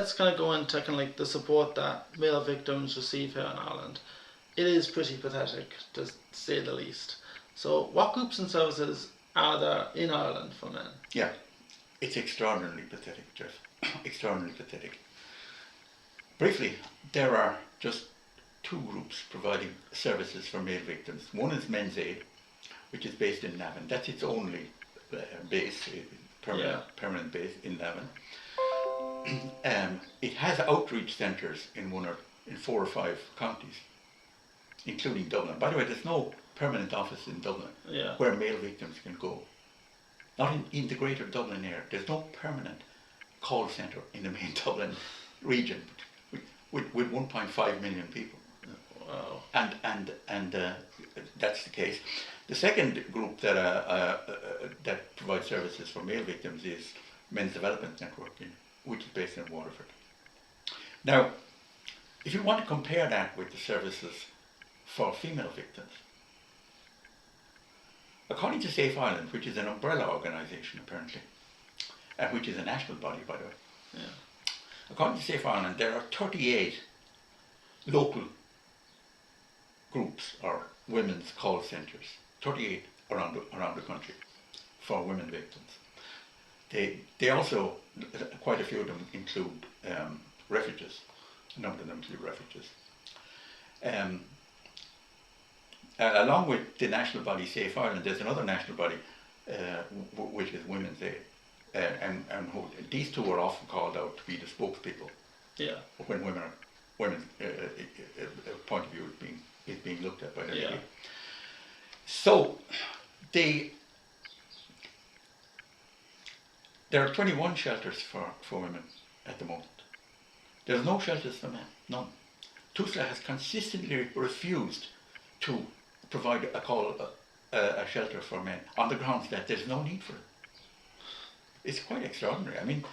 let's kind of go into kind of like the support that male victims receive here in Ireland. It is pretty pathetic, to say the least. So, what groups and services are there in Ireland for men? Yeah, it's extraordinarily pathetic, Jeff. Extraordinarily pathetic. Briefly, there are just two groups providing services for male victims. One is Men's Aid, which is based in Navan. That's its only base, permanent base in Navan. It has outreach centres in 4 or 5 counties, including Dublin. By the way, there's no permanent office in Dublin where male victims can go. Not in the greater Dublin area. There's no permanent call centre in the main Dublin region with 1.5 million people. Wow. And that's the case. The second group that provides services for male victims is Men's Development Network, which is based in Waterford. Now, if you want to compare that with the services for female victims, according to Safe Ireland, which is an umbrella organisation apparently, and which is a national body, by the way, according to Safe Ireland, there are 38 local groups or women's call centres, 38 around the country for women victims. They also, quite a few of them include refugees. A number of them include refugees. Along with the national body Safe Ireland, there's another national body which is Women's Aid, and these two are often called out to be the spokespeople. Yeah. When women's point of view is being looked at by the media. So there are 21 shelters for women at the moment. There's no shelters for men, none. TUSLA has consistently refused to provide a shelter for men on the grounds that there's no need for it. It's quite extraordinary. I mean,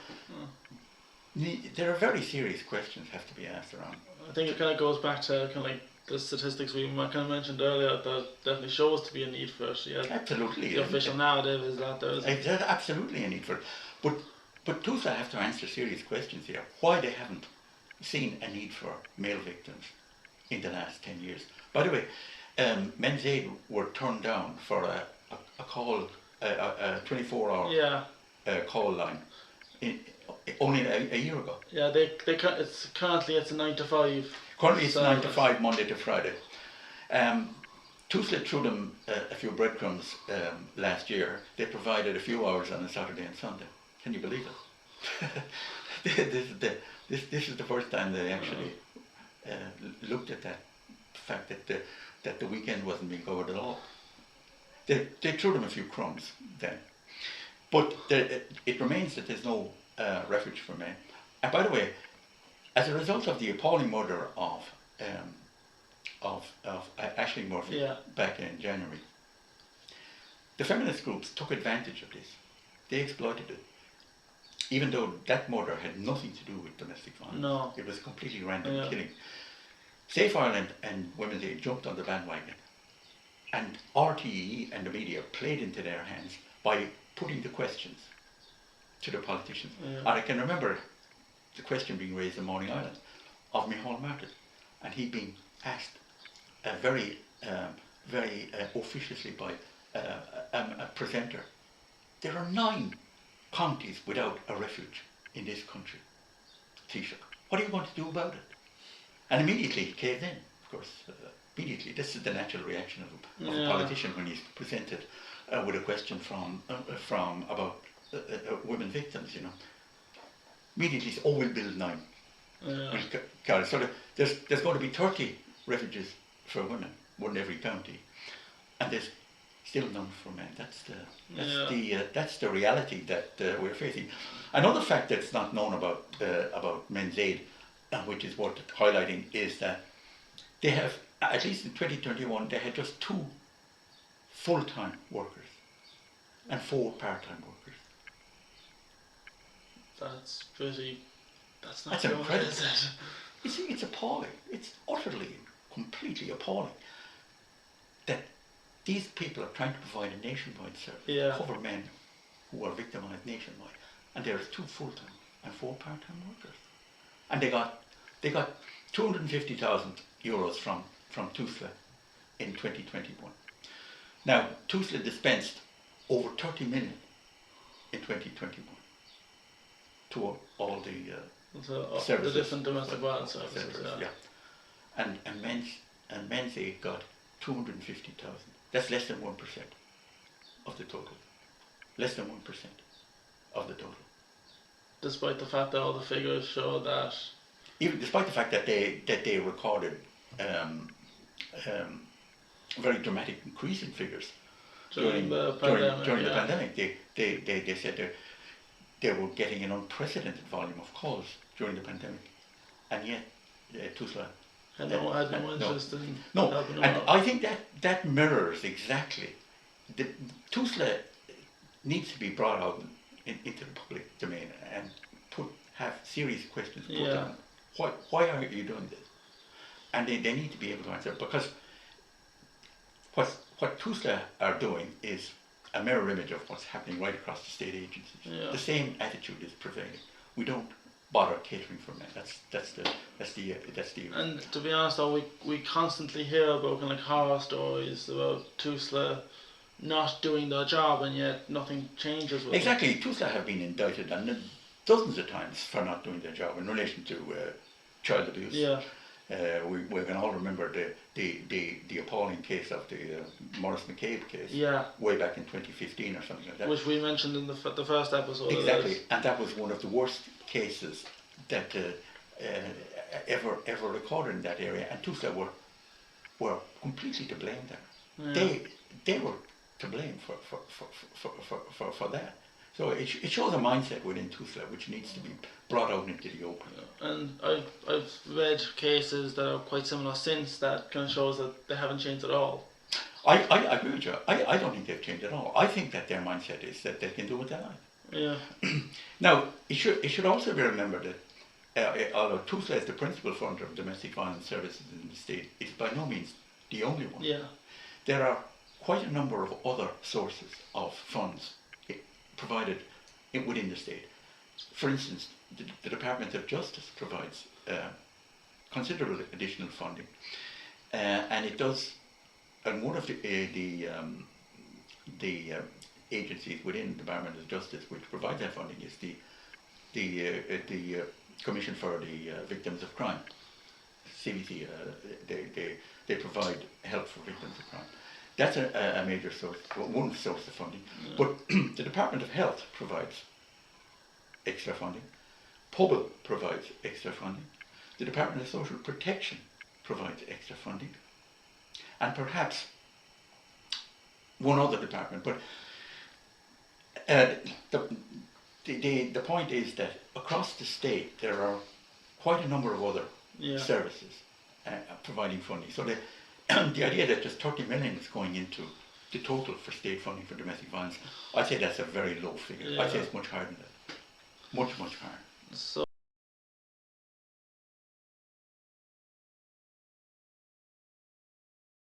there are very serious questions have to be asked around. I think it kind of goes back to kind of like the statistics we kind of mentioned earlier that definitely shows to be a need for it. Yeah. Absolutely. The official narrative is that there is. There's absolutely a need for it. But TUSLA have to answer serious questions here. Why they haven't seen a need for male victims in the last 10 years. By the way, Men's Aid were turned down for a call, a 24-hour call line only a year ago. Yeah, it's currently a 9 to 5. Currently it's 9 to 5 Monday to Friday. TUSLA threw them a few breadcrumbs last year. They provided a few hours on a Saturday and Sunday. Can you believe it? This is the first time they actually looked at that fact that the weekend wasn't being covered at all. They threw them a few crumbs then. But it remains that there's no refuge for men. And by the way, as a result of the appalling murder of Aisling Murphy back in January, the feminist groups took advantage of this. They exploited it. Even though that murder had nothing to do with domestic violence. No. It was completely random killing. Safe Ireland and Women's Aid jumped on the bandwagon. And RTE and the media played into their hands by putting the questions to the politicians. And I can remember the question being raised in Morning Island of Micheál Martin, and he being asked very officiously by a presenter, there are 9 counties without a refuge in this country. Taoiseach, what are you going to do about it? And immediately he caved in, of course. Immediately, this is the natural reaction of a politician when he's presented with a question from about women victims, you know. Immediately, he says, we'll build 9. So there's going to be 30 refuges for women, one in every county, and there's still none for men. That's the reality that we're facing. Another fact that's not known about Men's Aid, which is worth highlighting, is that they have, at least in 2021, they had just 2 full-time workers and 4 part-time workers. That's incredible. Is it? You see, it's appalling. It's utterly, completely appalling that these people are trying to provide a nationwide service to cover men who are victimised nationwide, and there's 2 full-time and 4 part-time workers. and they got 250,000 euros from TUSLA in 2021. Now TUSLA dispensed over 30 million in 2021 to all the services, the different domestic violence services. yeah. And men's aid got 250,000. That's less than 1% of the total. Less than 1% of the total. Despite the fact that all the figures show that, even despite the fact that they recorded very dramatic increase in figures during the pandemic. The pandemic, they said they were getting an unprecedented volume of calls during the pandemic, and yet TUSLA had no interest in no, helping them and out. I think that mirrors exactly. The TUSLA needs to be brought out into the public domain and have serious questions put down. Why are you doing this? And they need to be able to answer, because what TUSLA are doing is a mirror image of what's happening right across the state agencies. Yeah. The same attitude is prevailing. We don't bother catering for men. That's the. And to be honest, though, we constantly hear about kind of horror stories about TUSLA not doing their job, and yet nothing changes with Exactly. TUSLA have been indicted dozens of times for not doing their job in relation to child abuse. Yeah. We can all remember the appalling case of the Maurice McCabe case. Yeah. Way back in 2015 or something like that. Which we mentioned in the first episode. Exactly, and that was one of the worst cases that ever recorded in that area, and TUSLA were completely to blame there. Yeah. They were to blame for that. So it shows a mindset within TUSLA which needs to be brought out into the open. And I've read cases that are quite similar since that kind of shows that they haven't changed at all. I agree with you. I don't think they've changed at all. I think that their mindset is that they can do what they like. Yeah. Now, it should also be remembered that although TUSLA is the principal funder of domestic violence services in the state, it's by no means the only one. Yeah. There are quite a number of other sources of funds provided within the state. For instance, the Department of Justice provides considerable additional funding, and it does. And one of the agencies within the Department of Justice which provides that funding is the Commission for the Victims of Crime, CVC. They provide help for victims of crime. That's a major source, one source of funding. Yeah. But the Department of Health provides extra funding. PUBL provides extra funding. The Department of Social Protection provides extra funding. And perhaps one other department. But the point is that across the state there are quite a number of other services providing funding. So the idea that just 30 million is going into the total for state funding for domestic violence, I'd say that's a very low figure. Yeah. I'd say it's much higher than that. Much higher. So